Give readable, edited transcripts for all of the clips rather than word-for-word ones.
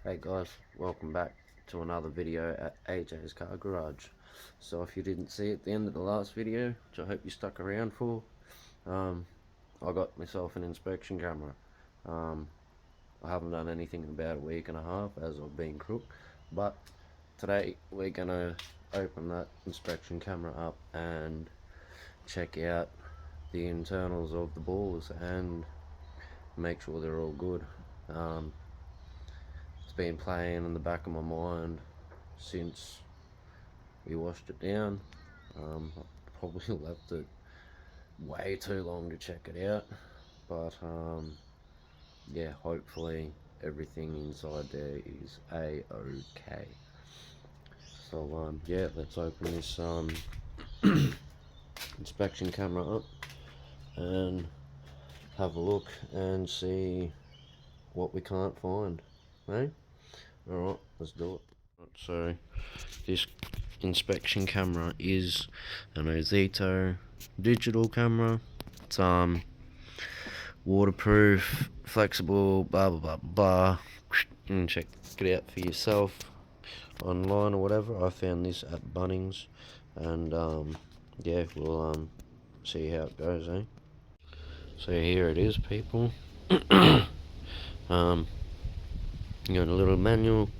Hey guys, welcome back to another video at AJ's Car Garage. So if you didn't see at the end of the last video, which I hope you stuck around for, I got myself an inspection camera. I haven't done anything in about a week and a half as I've been crook, but today we're gonna open that inspection camera up and check out the internals of the balls and make sure they're all good. It's been playing in the back of my mind since we washed it down. I probably left it way too long to check it out, but yeah, hopefully everything inside there is a-okay. So yeah, let's open this inspection camera up and have a look and see what we can't find. Hey? Alright, let's do it. So this inspection camera is an SOHC digital camera. It's waterproof, flexible, blah blah blah blah. You can check it out for yourself online or whatever. I found this at Bunnings, and yeah, we'll see how it goes, eh? So here it is, people. You got a little manual,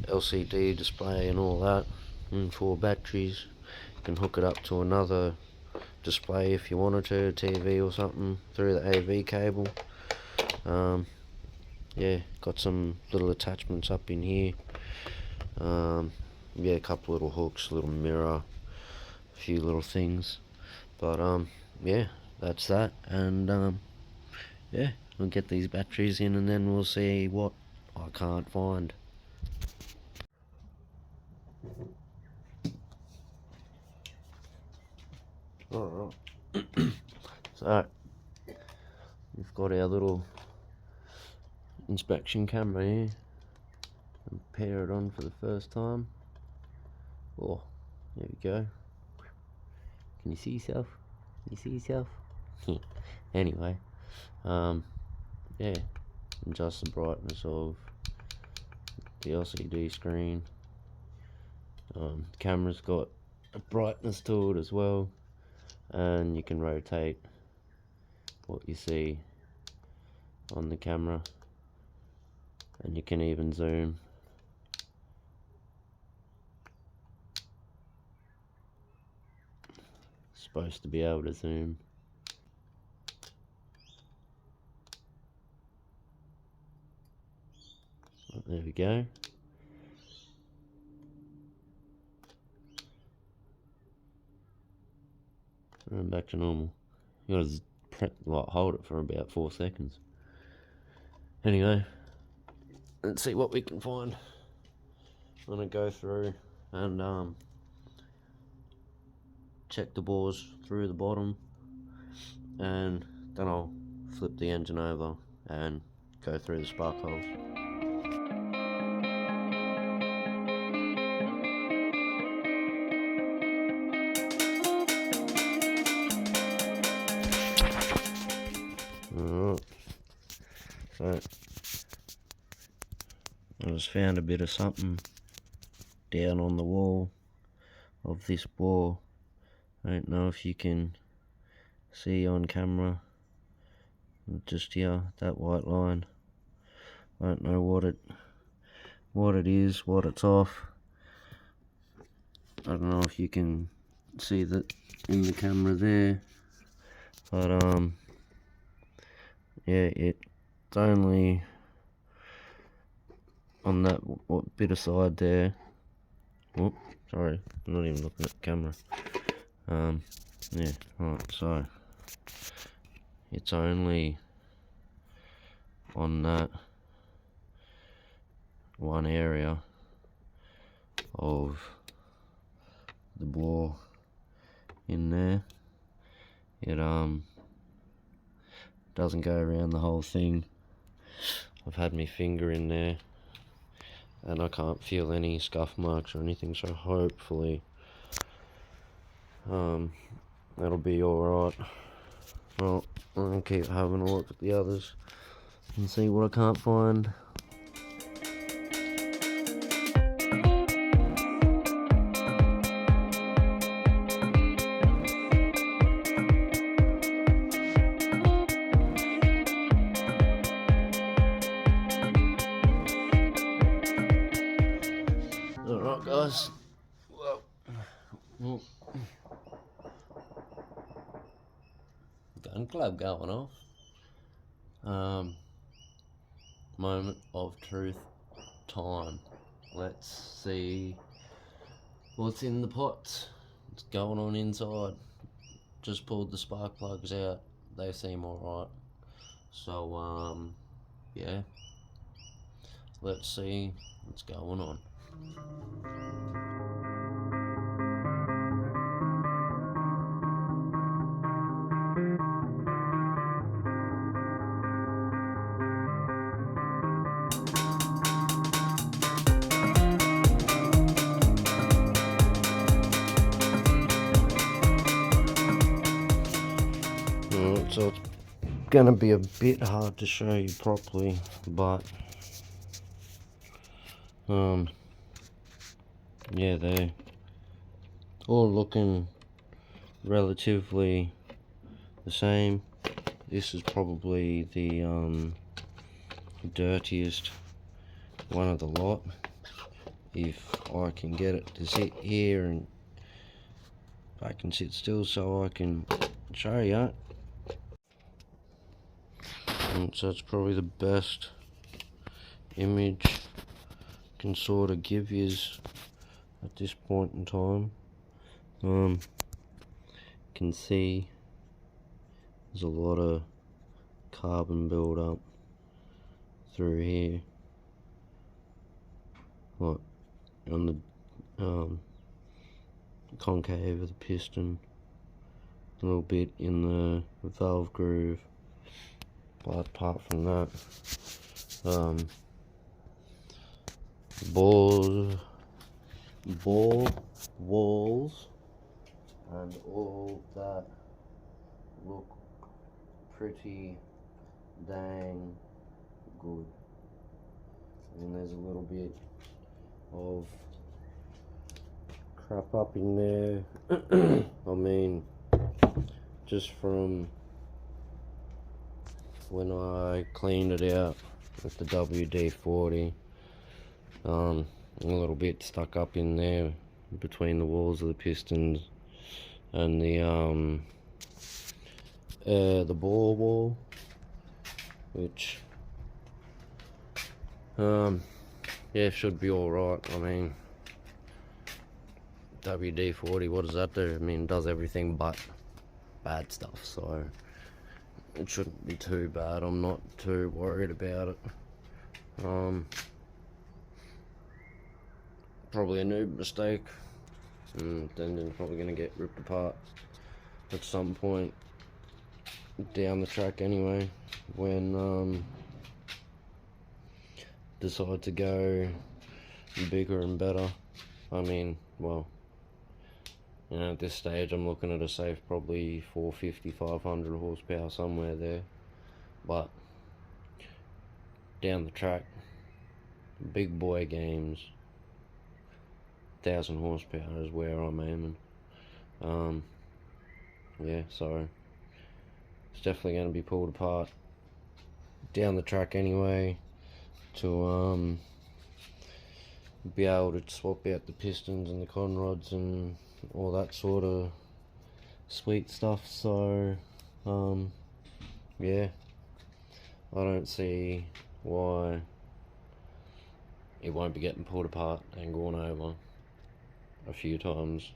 LCD display and all that, and 4 batteries. You can hook it up to another display if you wanted to, TV or something, through the AV cable. Yeah, got some little attachments up in here. Yeah, a couple little hooks, a little mirror, a few little things. But yeah, that's that. And yeah, we'll get these batteries in and then we'll see what I can't find. Alright. So we've got our little inspection camera here, and pair it on for the first time. Oh, there we go. Can you see yourself? Can you see yourself? Anyway, yeah, adjust the brightness of the LCD screen. The camera's got a brightness to it as well, and you can rotate what you see on the camera, and you can even zoom. Supposed to be able to zoom. There we go. And back to normal. You gotta hold it for about 4 seconds. Anyway, let's see what we can find. I'm gonna go through and check the bores through the bottom, and then I'll flip the engine over and go through the spark holes. Alright, so I just found a bit of something down on the wall of this bore. I don't know if you can see on camera, just here, that white line. I don't know what it is, what it's off. I don't know if you can see that in the camera there, but yeah, it's only on that bit of side there. Oh, sorry, I'm not even looking at the camera. Yeah, right, so it's only on that one area of the bore in there. It doesn't go around the whole thing. I've had my finger in there and I can't feel any scuff marks or anything, so hopefully that'll be alright. Well, I'm gonna keep having a look at the others and see what I can't find. guys. Well, gun club going off. Moment of truth time. Let's see what's in the pots. What's going on inside. Just pulled the spark plugs out. They seem alright. So yeah. Let's see what's going on. So it's gonna be a bit hard to show you properly, but yeah, they're all looking relatively the same. This is probably the dirtiest one of the lot. If I can get it to sit here and I can sit still so I can show you. And so it's probably the best image can sort of give yous at this point in time. Can see there's a lot of carbon build up through here, like on the concave of the piston, a little bit in the valve groove, but apart from that, walls and all that look pretty dang good. And there's a little bit of crap up in there. I mean, just from when I cleaned it out with the WD-40, a little bit stuck up in there between the walls of the pistons and the ball wall, which yeah, should be alright. I mean, WD-40, what does that do? I mean, it does everything but bad stuff, so it shouldn't be too bad. I'm not too worried about it. Probably a noob mistake, and then it's probably going to get ripped apart at some point down the track anyway, when decide to go bigger and better. I mean, well, you know, at this stage I'm looking at a safe probably 450, 500 horsepower, somewhere there, but down the track, big boy games, 1,000 horsepower is where I'm aiming. Yeah, so it's definitely going to be pulled apart down the track anyway, to be able to swap out the pistons and the con rods and all that sort of sweet stuff. So yeah, I don't see why it won't be getting pulled apart and gone over a few times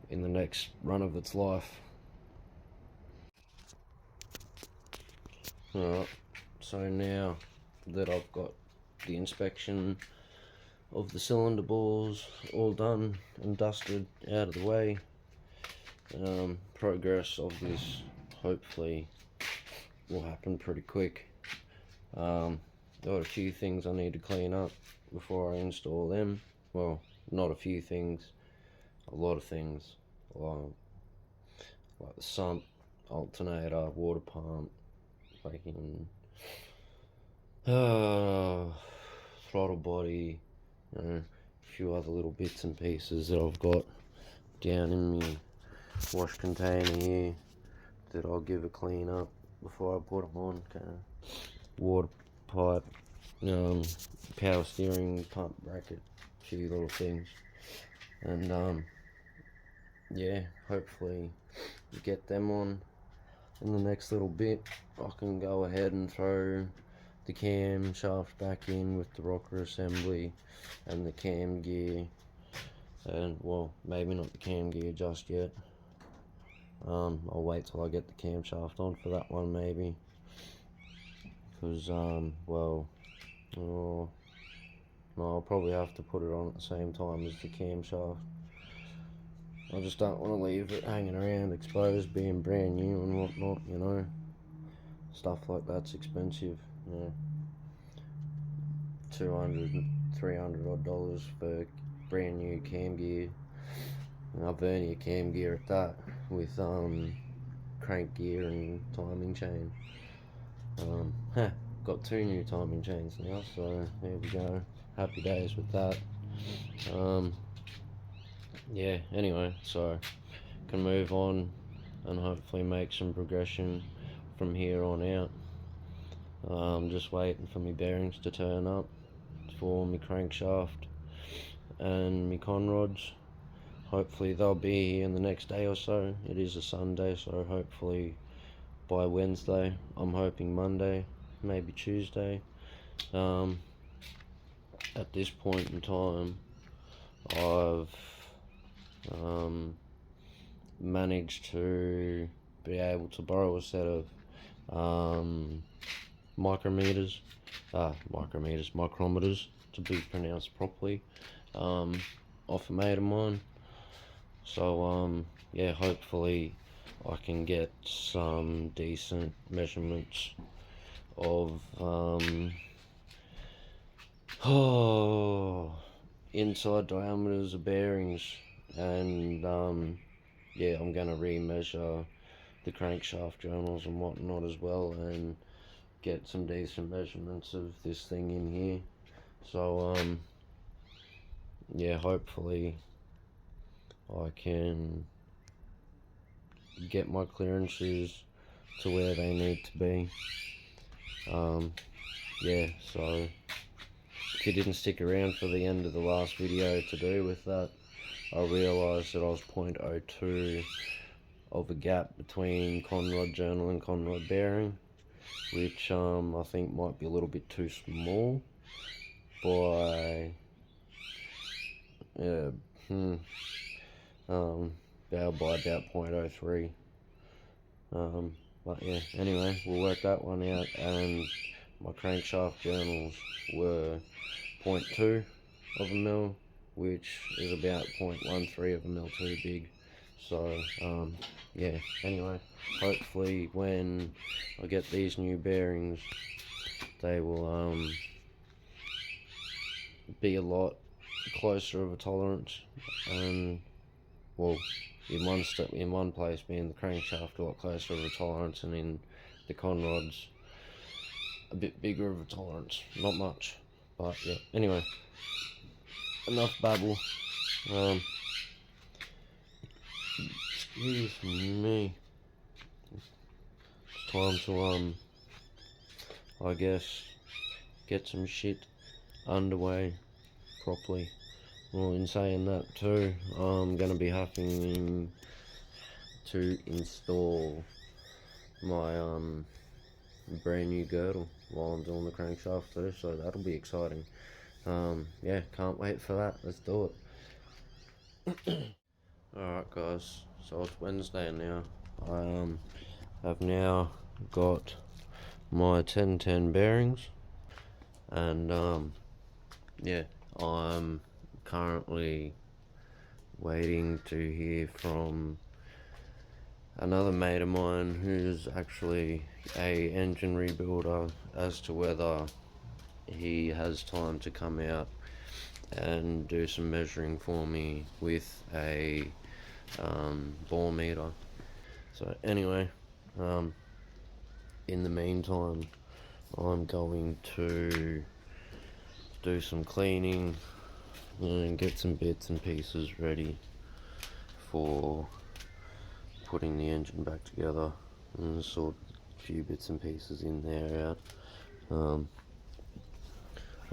in the next run of its life. Alright, so now that I've got the inspection of the cylinder bores all done and dusted out of the way, progress of this hopefully will happen pretty quick. Got a few things I need to clean up before I install them. Well, not a few things, a lot of things, like the sump, alternator, water pump, fucking throttle body, you know, a few other little bits and pieces that I've got down in my wash container here that I'll give a clean up before I put them on. Kind of water pipe power steering, pump bracket, a few little things, and yeah, hopefully get them on in the next little bit. I can go ahead and throw the camshaft back in with the rocker assembly and the cam gear, and well, maybe not the cam gear just yet. I'll wait till I get the camshaft on for that one, maybe, because well, oh, no, I'll probably have to put it on at the same time as the camshaft. I just don't want to leave it hanging around exposed, being brand new and whatnot, you know. Stuff like that's expensive, you know. $200, $300 odd dollars for brand new cam gear. And I've vernier cam gear at that, with crank gear and timing chain. Got 2 new timing chains now, so there we go. Happy days with that. Yeah, anyway, so can move on and hopefully make some progression from here on out. Just waiting for my bearings to turn up for my crankshaft and my conrods. Hopefully they'll be here in the next day or so. It is a Sunday, so hopefully by Wednesday. I'm hoping Monday, maybe Tuesday. At this point in time, I've managed to be able to borrow a set of micrometers to be pronounced properly, off a mate of mine. So yeah, hopefully I can get some decent measurements of inside diameters of bearings, and yeah, I'm gonna re-measure the crankshaft journals and whatnot as well, and get some decent measurements of this thing in here. So yeah, hopefully I can get my clearances to where they need to be. Yeah, so if you didn't stick around for the end of the last video to do with that, I realised that I was 0.02 of a gap between conrod journal and conrod bearing, which I think might be a little bit too small by about 0.03. But yeah, anyway, we'll work that one out, and my crankshaft journals were 0.2 of a mil, which is about 0.13 of a mil too big. So yeah, anyway, hopefully when I get these new bearings, they will be a lot closer of a tolerance, and well, in one place being the crankshaft a lot closer of a tolerance, and in the conrods a bit bigger of a tolerance. Not much, but yeah, anyway, enough babble. Excuse me, it's time to I guess get some shit underway properly. Well, in saying that too, I'm going to be having to install my brand new girdle while I'm doing the crankshaft too, so that'll be exciting. Yeah, can't wait for that. Let's do it. Alright guys, so it's Wednesday now. I have now got my 1010 bearings, and yeah, I'm currently waiting to hear from another mate of mine who's actually a engine rebuilder as to whether he has time to come out and do some measuring for me with a bore meter. So anyway, in the meantime, I'm going to do some cleaning and get some bits and pieces ready for putting the engine back together, and sort a few bits and pieces in there out.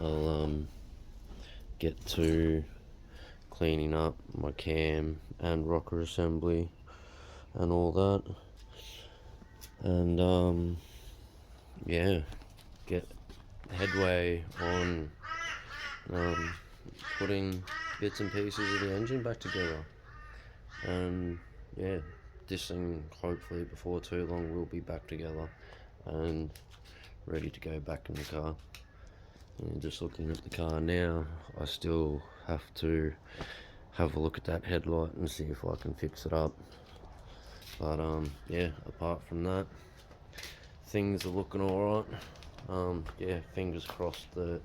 I'll get to cleaning up my cam and rocker assembly and all that, and yeah, get headway on putting bits and pieces of the engine back together. And yeah, this thing hopefully before too long will be back together and ready to go back in the car. And just looking at the car now, I still have to have a look at that headlight and see if I can fix it up. But yeah, apart from that, things are looking alright. Yeah, fingers crossed that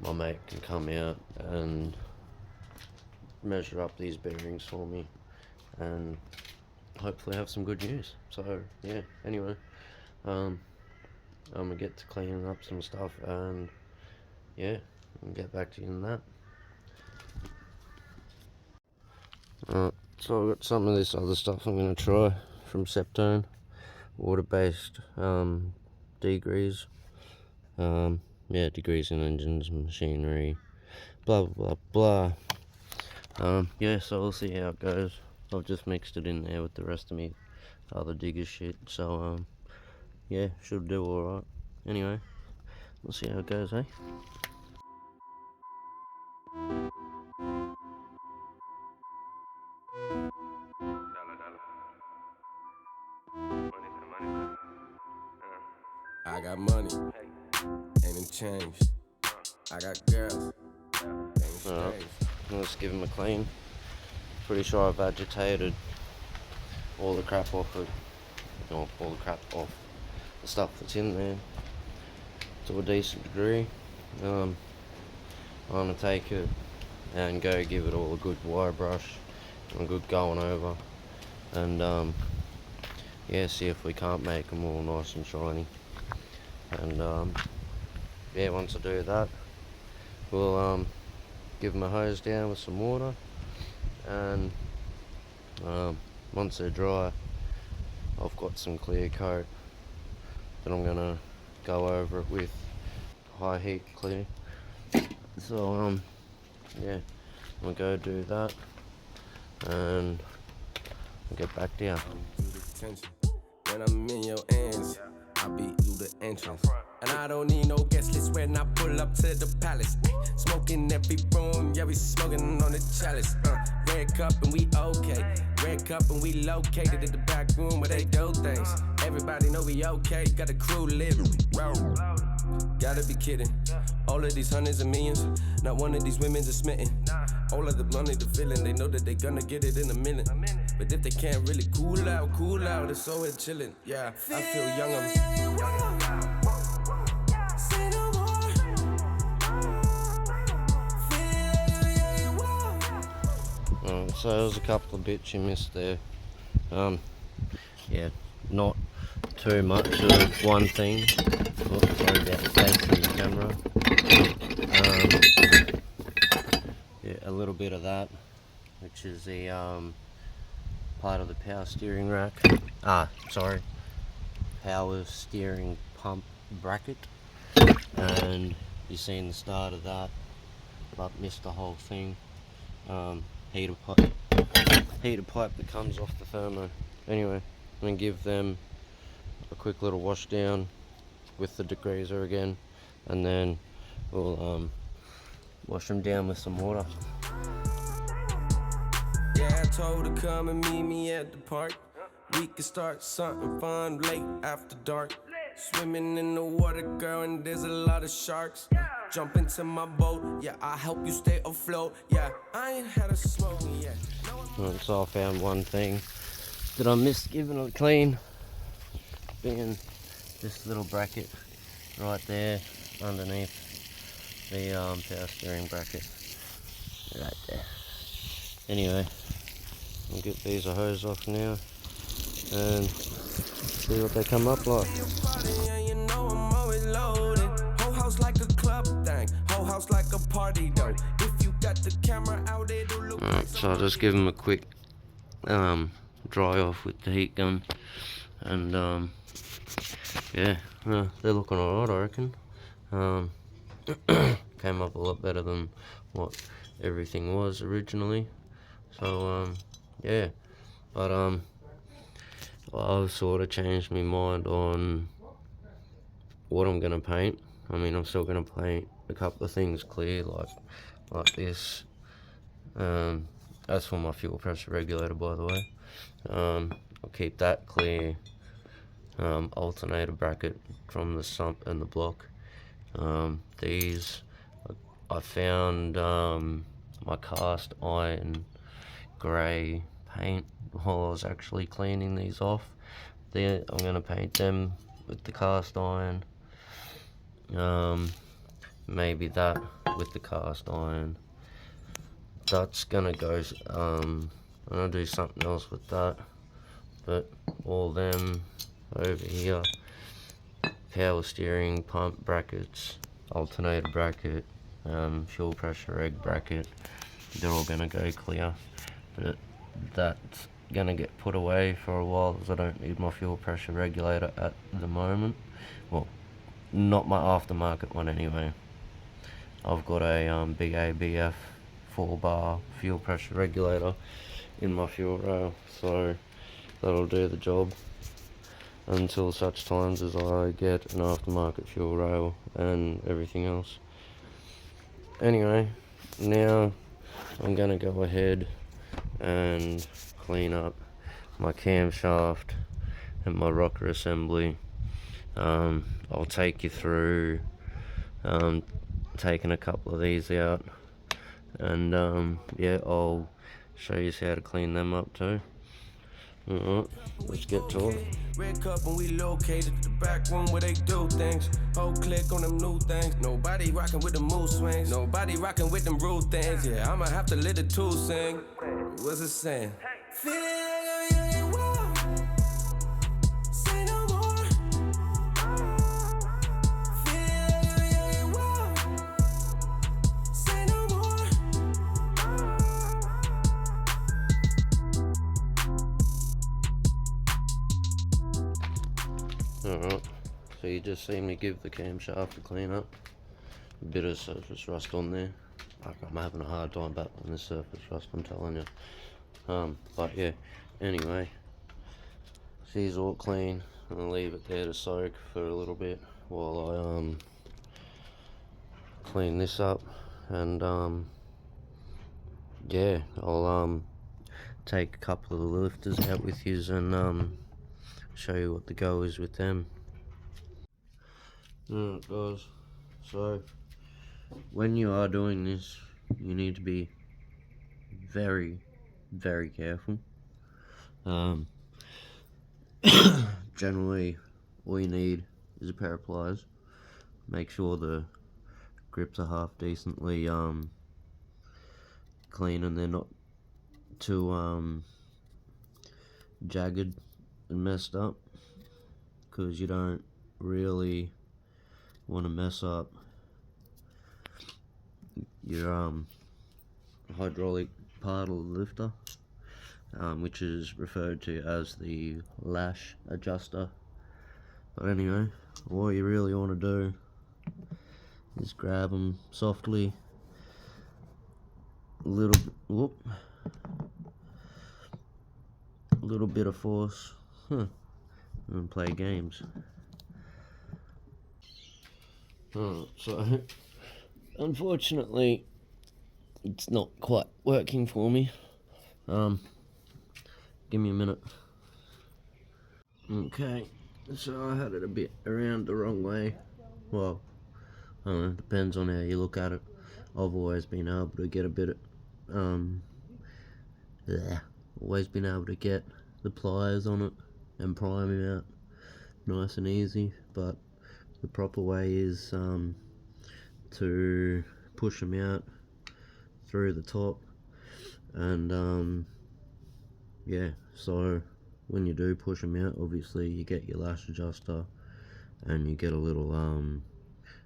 my mate can come out and measure up these bearings for me and hopefully have some good news. So yeah, anyway, I'm gonna get to cleaning up some stuff, and yeah, I'll get back to you on that. So I've got some of this other stuff I'm going to try from Septone, water-based degrease. Yeah, degreasing engines, machinery, blah blah blah blah. Yeah, so we'll see how it goes. I've just mixed it in there with the rest of me other digger shit, so yeah, should do alright. Anyway, we'll see how it goes, eh? I got money, ain't it changed. I got girls, ain't strange. Let's give him a clean. Pretty sure I've agitated all the crap off it, or all the crap off the stuff that's in there to a decent degree. I'm gonna take it and go give it all a good wire brush and a good going over, and yeah, see if we can't make them all nice and shiny. And yeah, once I do that, we'll give them a hose down with some water, and once they're dry, I've got some clear coat that I'm gonna go over it with high heat clear. So yeah, I'm gonna go do that and I'll get back down. When I'm in your hands, I beat you the entrance. And I don't need no guest list when I pull up to the palace. Smoking every room, yeah, we smoking on the chalice. Red cup and we okay. Red cup and we located in the back room where they do things. Everybody know we okay, got a crew living. Gotta be kidding. All of these hundreds of millions, not one of these women's are smitten. All of them money, the feeling, they know that they gonna get it in a minute. But if they can't really cool out, it's so chilling. Yeah, I feel young. So there's a couple of bits you missed there. Yeah, not too much of one thing. Oh, sorry about the face in the camera. Yeah, a little bit of that, which is the part of the power steering rack. Power steering pump bracket. And you've seen the start of that, but missed the whole thing. Heater pipe that comes off the thermo. Anyway, I'm gonna give them a quick little wash down with the degreaser again, and then we'll wash them down with some water. Yeah, I told her come and meet me at the park. We could start something fun late after dark. Swimming in the water, girl, and there's a lot of sharks. Jump into my boat, yeah, I'll help you stay afloat. Yeah, I ain't had a smoke yet. So I found one thing that I missed giving a clean, being this little bracket right there underneath the power steering bracket, right there. Anyway, I'll get these a hose off now and see what they come up like. Like a club thing, whole house like a party though. If you got the camera out, it'll look like so I'll just give them a quick dry off with the heat gun, and yeah, they're looking alright, I reckon. came up a lot better than what everything was originally. So yeah, but I've sort of changed my mind on what I'm gonna paint. I mean, I'm still gonna paint a couple of things clear, like this. That's for my fuel pressure regulator, by the way. I'll keep that clear. Alternator bracket from the sump and the block. These, I found my cast iron grey paint while I was actually cleaning these off. I'm going to paint them with the cast iron. Maybe that with the cast iron. That's going to go, I'm going to do something else with that. But all them over here, power steering, pump brackets, alternator bracket, fuel pressure reg bracket, they're all going to go clear. But that's going to get put away for a while, as I don't need my fuel pressure regulator at the moment. Well, not my aftermarket one anyway. I've got a big ABF 4-bar fuel pressure regulator in my fuel rail, so that'll do the job until such times as I get an aftermarket fuel rail and everything else. Anyway, now I'm gonna go ahead and clean up my camshaft and my rocker assembly. I'll take you through taking a couple of these out, and yeah, I'll show you how to clean them up too. Alright, let's get to it. Red cup when we located the back room where they do things. Whole click on them new things. Nobody rocking with the mood swings. Nobody rocking with them rude things. Yeah, I'ma have to let the two sing. What's it saying? Feeling like I'm young and wild. Say no more. Feeling like I'm young and wild. Say no more. Alright, so you just see me give the camshaft a clean up. A bit of surface rust on there. I'm having a hard time battling this surface rust, I'm telling you. But yeah, anyway, she's all clean. I'll leave it there to soak for a little bit while I clean this up, and yeah, I'll take a couple of the lifters out with you and show you what the go is with them. Alright guys, so when you are doing this, you need to be very, very careful. Generally, all you need is a pair of pliers. Make sure the grips are half decently clean and they're not too jagged and messed up, because you don't really want to mess up your hydraulic part of the lifter, which is referred to as the lash adjuster. But anyway, what you really want to do is grab them softly, a little bit of force, and play games. So unfortunately it's not quite working for me. Give me a minute. Okay, so I had it a bit around the wrong way. Well, I don't know, depends on how you look at it. I've always been able to get a bit of, always been able to get the pliers on it and prime them out nice and easy, but the proper way is to push them out through the top, and yeah, so when you do push them out, obviously you get your lash adjuster and you get a little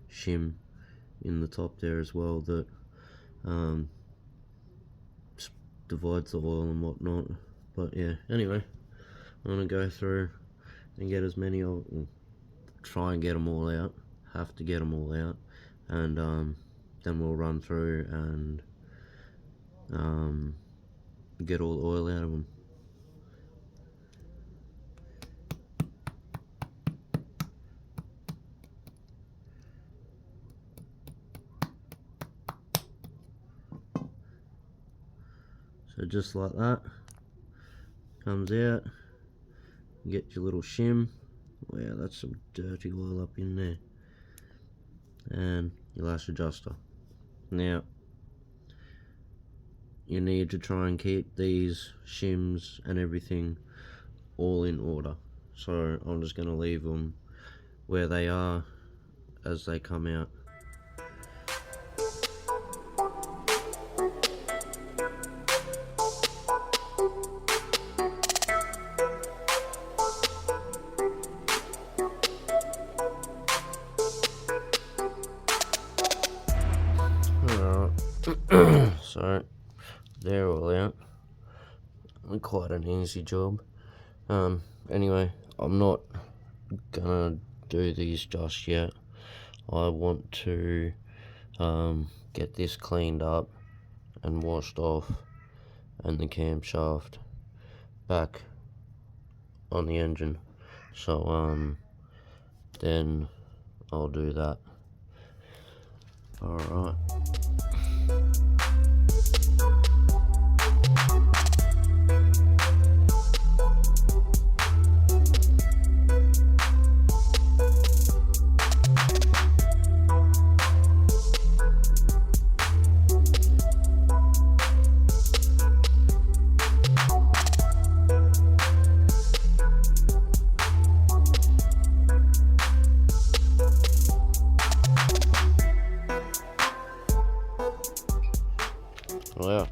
shim in the top there as well that divides the oil and whatnot. But yeah, anyway, I'm gonna go through and get as many try and get them all out, have to get them all out, and then we'll run through and get all the oil out of them. So just like that, comes out, you get your little shim. Wow, that's some dirty oil up in there. And your lash adjuster. Now, you need to try and keep these shims and everything all in order. So I'm just going to leave them where they are as they come out. So they're all out. Quite an easy job. Anyway, I'm not gonna do these just yet. I want to get this cleaned up and washed off, and the camshaft back on the engine. So then I'll do that. Alright. Well,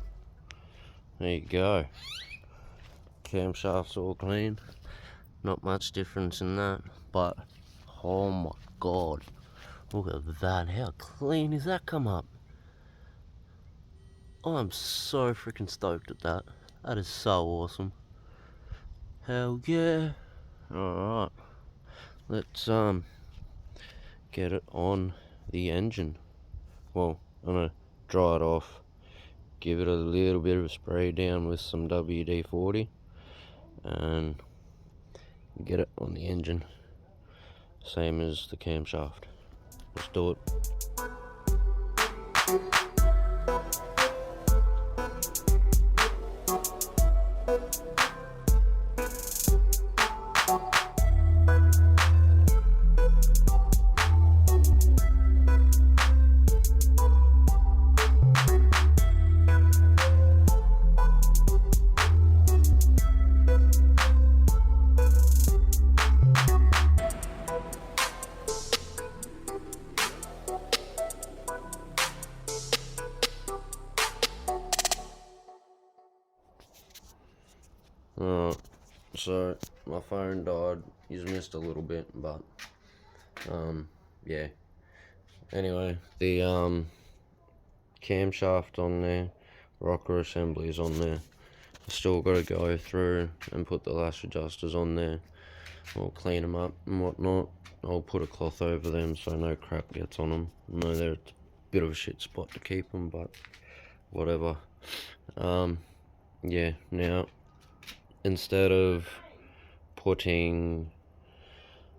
there you go. Camshaft's all clean. Not much difference in that, but oh my god, look at that. How clean is that come up? I'm so freaking stoked at that. That is so awesome. Hell yeah. Alright, let's get it on the engine. Well, I'm gonna dry it off, give it a little bit of a spray down with some WD-40, and get it on the engine, same as the camshaft. Let's do it. So my phone died. He's missed a little bit, but yeah. Anyway, the camshaft on there, rocker assemblies on there. I still got to go through and put the lash adjusters on there. I'll clean them up and whatnot. I'll put a cloth over them so no crap gets on them. I know they're a bit of a shit spot to keep them, but whatever. Yeah, now instead of putting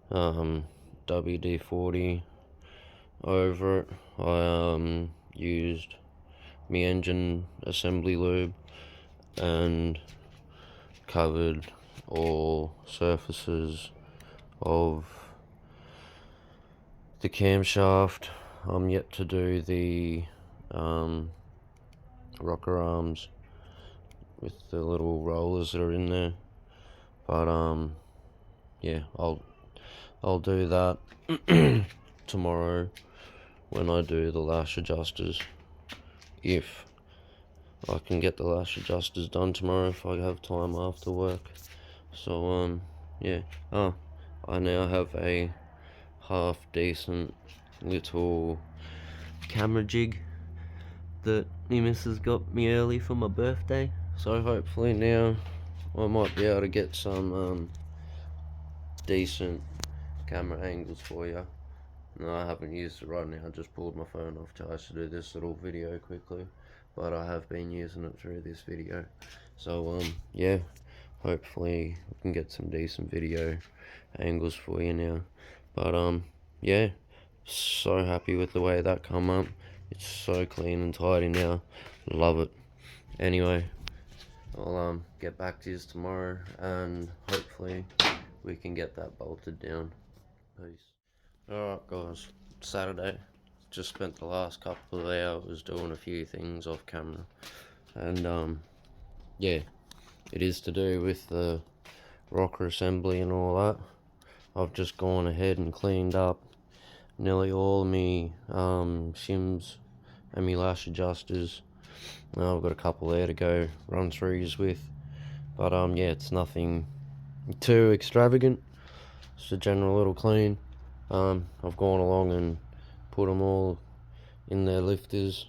WD-40 over it, I used my engine assembly lube and covered all surfaces of the camshaft. I'm yet to do the rocker arms with the little rollers that are in there, but yeah, I'll do that tomorrow when I do the lash adjusters, if I can get the lash adjusters done tomorrow, if I have time after work. So yeah. I now have a half decent little camera jig that my missus got me early for my birthday. So hopefully now I might be able to get some decent camera angles for you No, I haven't used it right now. I just pulled my phone off charge to do this little video quickly, but I have been using it through this video. So yeah, hopefully we can get some decent video angles for you now. But yeah, so happy with the way that come up. It's so clean and tidy now. Love it. Anyway, I'll get back to you tomorrow, and hopefully we can get that bolted down. Peace. Alright guys, Saturday. Just spent the last couple of hours doing a few things off camera, and yeah, it is to do with the rocker assembly and all that. I've just gone ahead and cleaned up nearly all of me shims and me lash adjusters. Now I've got a couple there to go run throughs with, but yeah, it's nothing too extravagant. It's a general little clean. I've gone along and put them all in their lifters,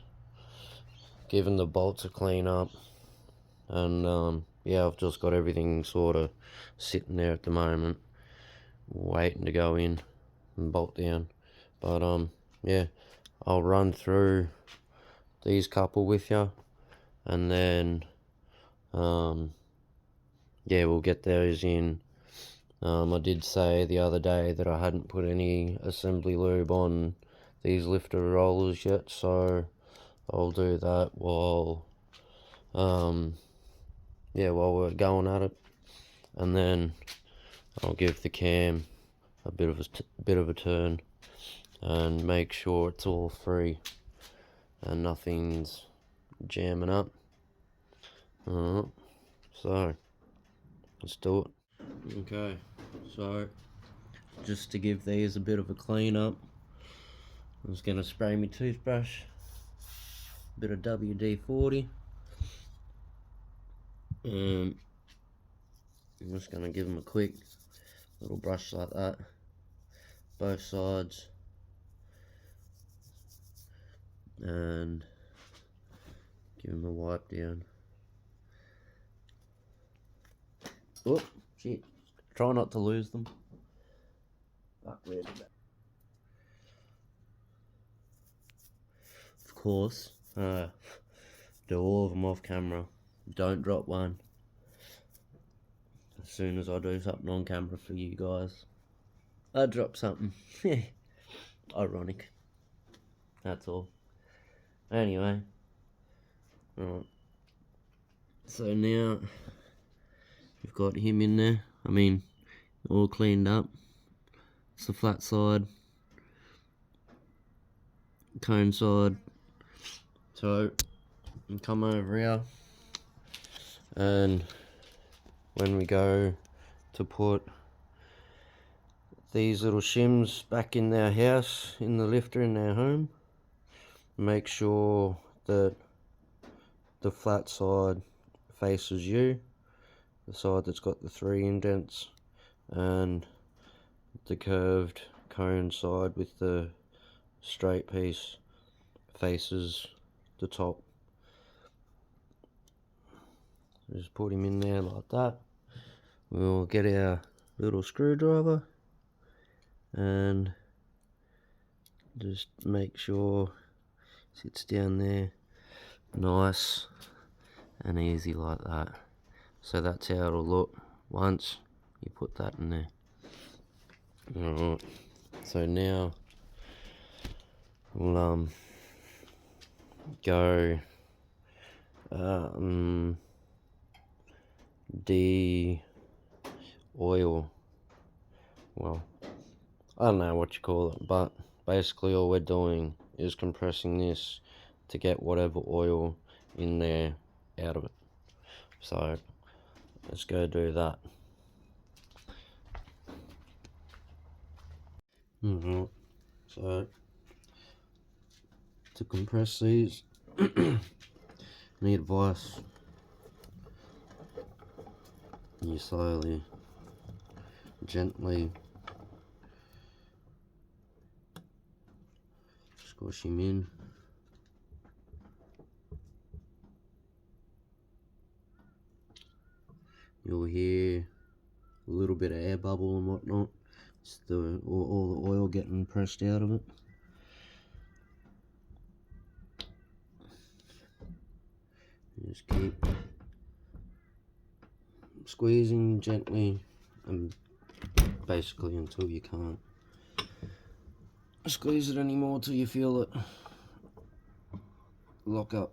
given the bolts a clean up, and yeah, I've just got everything sort of sitting there at the moment, waiting to go in and bolt down. But yeah, I'll run through these couple with you, and then yeah, we'll get those in. I did say the other day that I hadn't put any assembly lube on these lifter rollers yet, so I'll do that while yeah, while we're going at it, and then I'll give the cam a bit of a turn and make sure it's all free and nothing's jamming up. Alright, so let's do it. Okay, so just to give these a bit of a clean up, I'm just going to spray my toothbrush, a bit of WD-40, and I'm just going to give them a quick little brush like that, both sides, and give them a wipe down. Oh, shit. Try not to lose them. Fuck, where did that? Of course, do all of them off camera. Don't drop one. As soon as I do something on camera for you guys, I drop something. Ironic. That's all. Anyway. Alright. So now, you've got him in there. I mean, all cleaned up. It's the flat side, cone side. So, you come over here, and when we go to put these little shims back in their house, in the lifter in their home, make sure that the flat side faces you, the side that's got the 3 indents, and the curved cone side with the straight piece faces the top. Just put him in there like that. We'll get our little screwdriver and just make sure it sits down there nice and easy like that. So that's how it'll look once you put that in there. Alright, so now we'll go de-oil. Well, I don't know what you call it, but basically all we're doing is compressing this to get whatever oil in there out of it. So let's go do that. So to compress these, need advice. You slowly, gently squish him in. You'll hear a little bit of air bubble and whatnot. It's all the oil getting pressed out of it. Just keep squeezing gently, and basically until you can't squeeze it anymore, till you feel it lock up.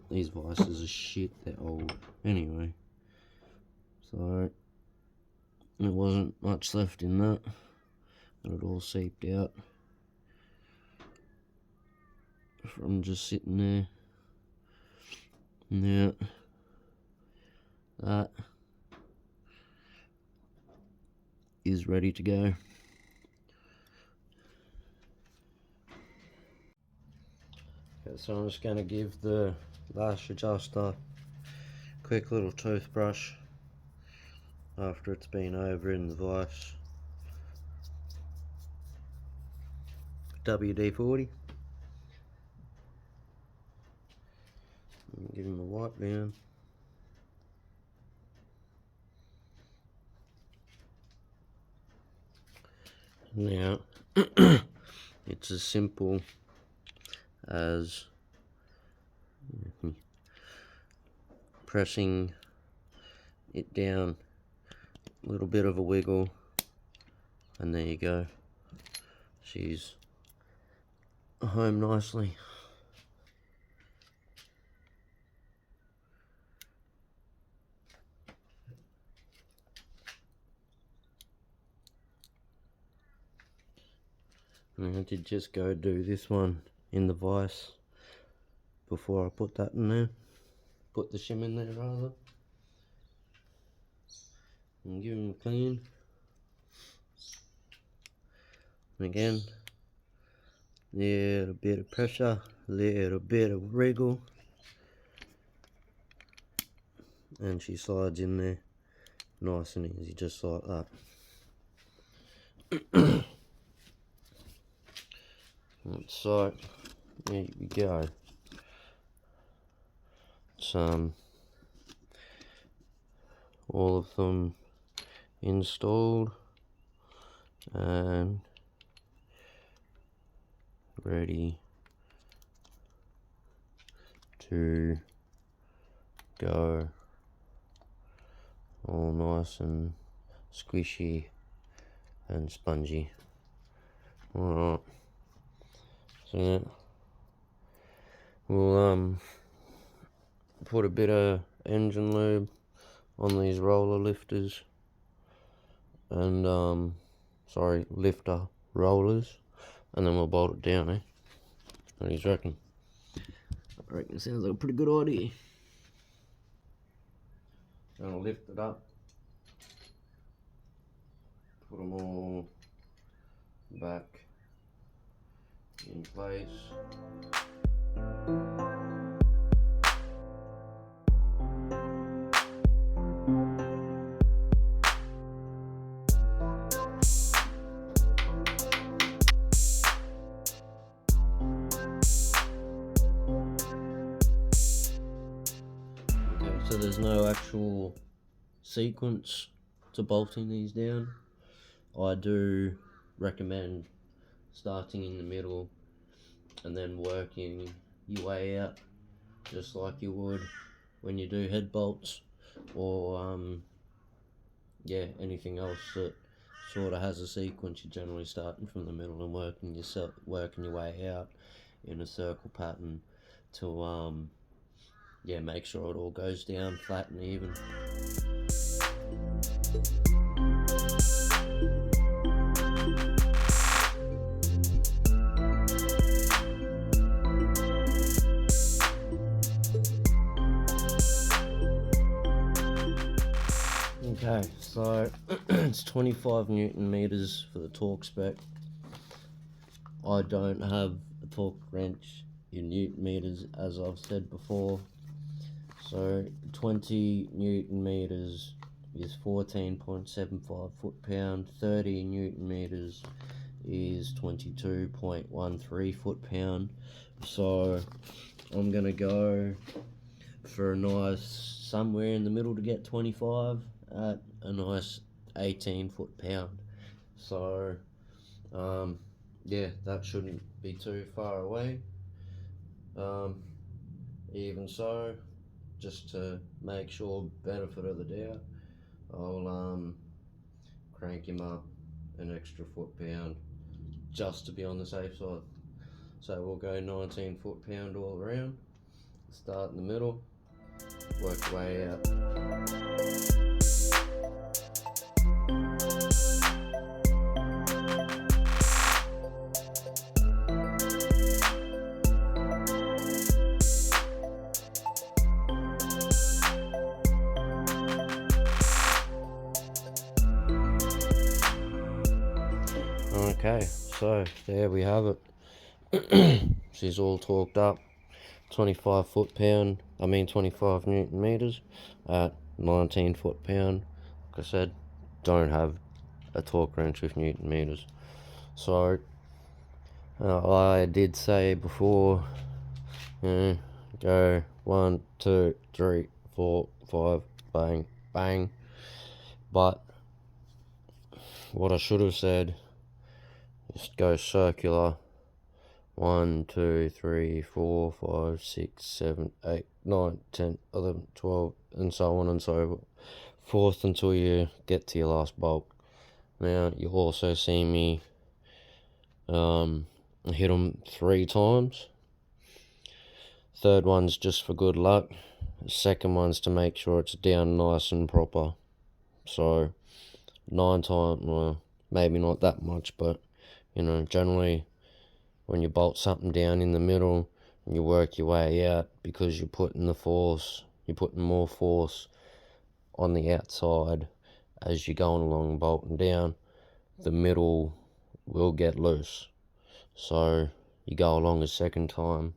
These vices are shit, they're old. Anyway, so there wasn't much left in that, and it all seeped out from just sitting there. Now, that is ready to go. Okay, so I'm just going to give the lash adjuster a quick little toothbrush after it's been over in the vise. WD-40. Give him a wipe down. Now, it's as simple as pressing it down, a little bit of a wiggle, and there you go. She's home nicely. And I did just go do this one in the vise before I put that in there. Put the shim in there rather. And give them a clean. And again, little bit of pressure, little bit of wriggle, and she slides in there nice and easy, just like that. So there we go. It's all of them installed and ready to go, all nice and squishy and spongy. Alright, so yeah, we'll put a bit of engine lube on these roller lifters and lifter rollers, and then we'll bolt it down, eh? What do you reckon? I reckon it sounds like a pretty good idea. Gonna lift it up, put them all back in place. So there's no actual sequence to bolting these down. I do recommend starting in the middle and then working your way out, just like you would when you do head bolts or anything else that sort of has a sequence. You're generally starting from the middle and working your way out in a circle pattern to make sure it all goes down flat and even. Okay, so it's 25 Newton meters for the torque spec. I don't have a torque wrench in Newton meters, as I've said before. So 20 Newton meters is 14.75 foot-pound. 30 Newton meters is 22.13 foot-pound. So I'm gonna go for a nice somewhere in the middle to get 25, at a nice 18 foot-pound. So yeah, that shouldn't be too far away. Even so, just to make sure, benefit of the doubt, I'll crank him up an extra foot-pound just to be on the safe side. So we'll go 19 foot-pound all around, start in the middle, work your way out. Okay, so there we have it. She's all torqued up, 25 foot-pound, 25 Newton meters at 19 foot-pound. Like I said, don't have a torque wrench with Newton meters. So I did say before, go 1, 2, 3, 4, 5, bang, bang. But what I should have said, just go circular. 1, 2, 3, 4, 5, 6, 7, 8, 9, 10, 11, 12, and so on and so forth until you get to your last bolt. Now, you'll also see me hit them 3 times. Third one's just for good luck. The second one's to make sure it's down nice and proper. So 9 times, well, maybe not that much, but generally when you bolt something down in the middle and you work your way out, because you're putting more force on the outside as you're going along bolting down, the middle will get loose. So you go along a second time,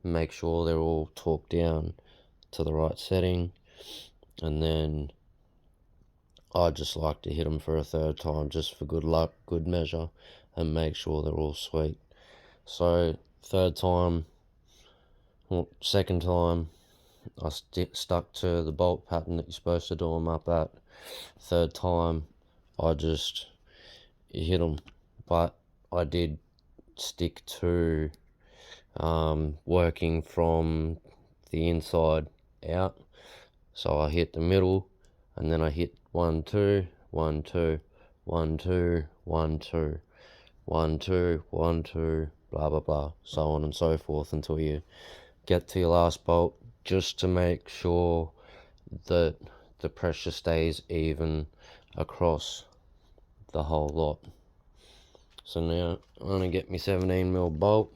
make sure they're all torqued down to the right setting, and then I just like to hit them for a third time just for good luck, good measure, and make sure they're all sweet. So second time, I stuck to the bolt pattern that you're supposed to do them up at. Third time, I just hit them, but I did stick to working from the inside out. So I hit the middle, and then I hit 1, 2, 1, 2, 1, 2, 1, 2, 1, 2, 1, 2, blah blah blah, so on and so forth until you get to your last bolt, just to make sure that the pressure stays even across the whole lot. So now I'm gonna get my 17mm bolt.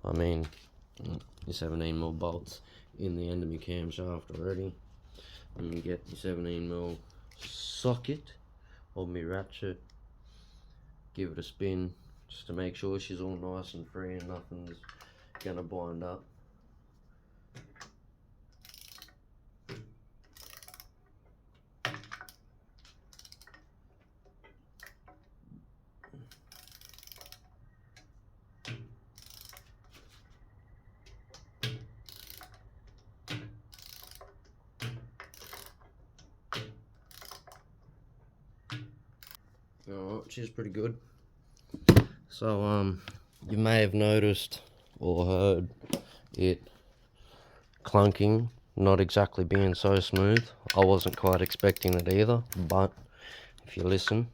The 17mm bolts in the end of my camshaft already. I'm gonna get my 17mm socket or my ratchet, give it a spin just to make sure she's all nice and free and nothing's gonna bind up. Alright, she's pretty good. So you may have noticed or heard it clunking, not exactly being so smooth. I wasn't quite expecting it either, but if you listen,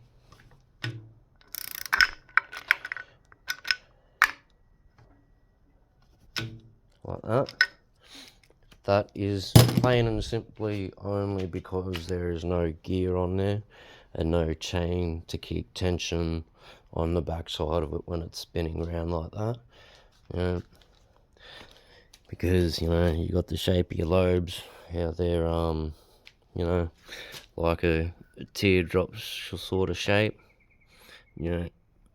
like that is plain and simply only because there is no gear on there and no chain to keep tension on the back side of it when it's spinning around like that. Because you got the shape of your lobes, how they're like a teardrop sort of shape.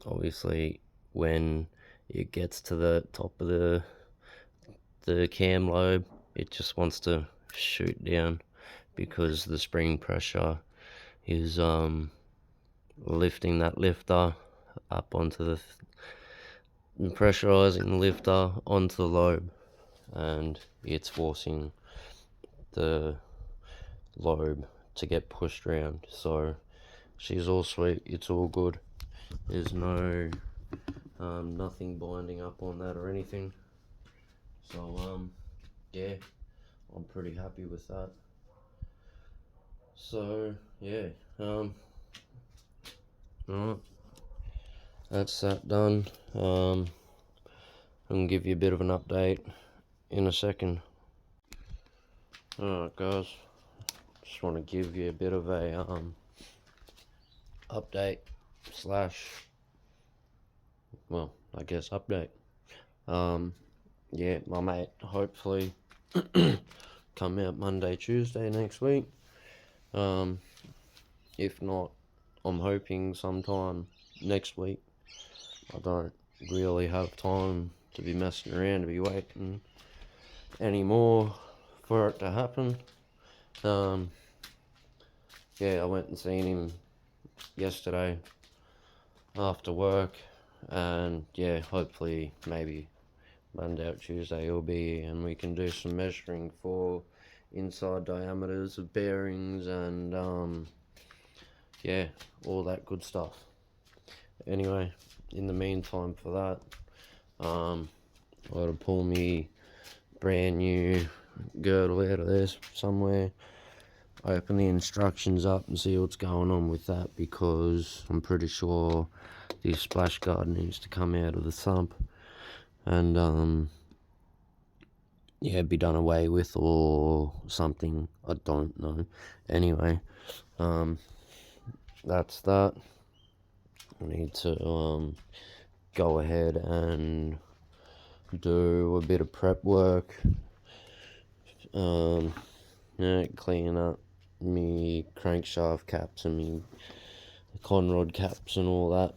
Obviously when it gets to the top of the cam lobe, it just wants to shoot down because the spring pressure is lifting that lifter up onto pressurizing the lifter onto the lobe, and it's forcing the lobe to get pushed around. So she's all sweet, it's all good. There's no nothing binding up on that or anything. So yeah, I'm pretty happy with that. So yeah, alright, that's that done. I'm gonna give you a bit of an update in a second. Alright guys, just want to give you a bit of a update slash, well, I guess update. Yeah, my mate hopefully come out Monday, Tuesday next week. If not, I'm hoping sometime next week. I don't really have time to be messing around, to be waiting anymore for it to happen. Yeah, I went and seen him yesterday after work, and yeah, hopefully maybe Monday or Tuesday he'll be here and we can do some measuring for inside diameters of bearings and yeah, all that good stuff. Anyway, in the meantime for that, I gotta pull me brand new girdle out of there somewhere, open the instructions up and see what's going on with that, because I'm pretty sure this splash guard needs to come out of the thump and yeah, be done away with or something, I don't know. Anyway, that's that. I need to go ahead and do a bit of prep work, yeah, clean up me crankshaft caps and me conrod caps and all that,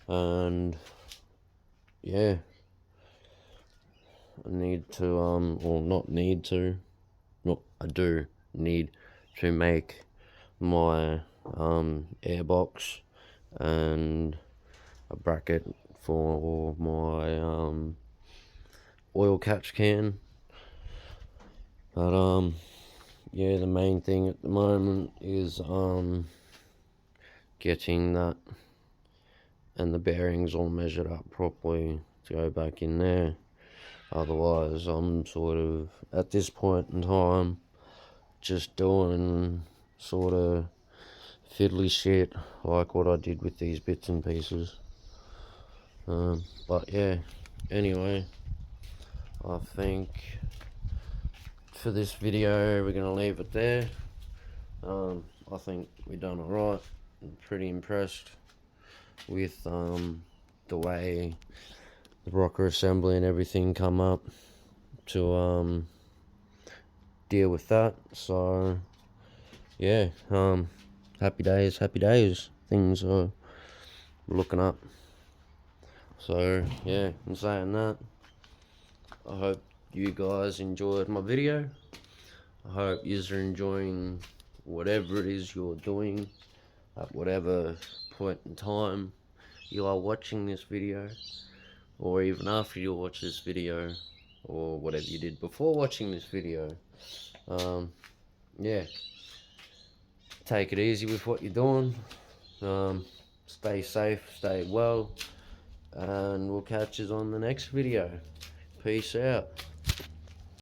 and yeah, I need to or not need to, no, I do need to make my airbox and a bracket for my oil catch can. But yeah, the main thing at the moment is getting that and the bearings all measured up properly to go back in there. Otherwise, I'm sort of at this point in time just doing sort of fiddly shit like what I did with these bits and pieces. But yeah, anyway, I think for this video we're gonna leave it there. I think we done alright. I'm pretty impressed with the way the rocker assembly and everything come up to deal with that. So yeah, happy days, things are looking up. So yeah, in saying that, I hope you guys enjoyed my video. I hope you're enjoying whatever it is you're doing at whatever point in time you are watching this video, or even after you watch this video, or whatever you did before watching this video. Yeah, take it easy with what you're doing. Stay safe, stay well, and we'll catch you on the next video. Peace out.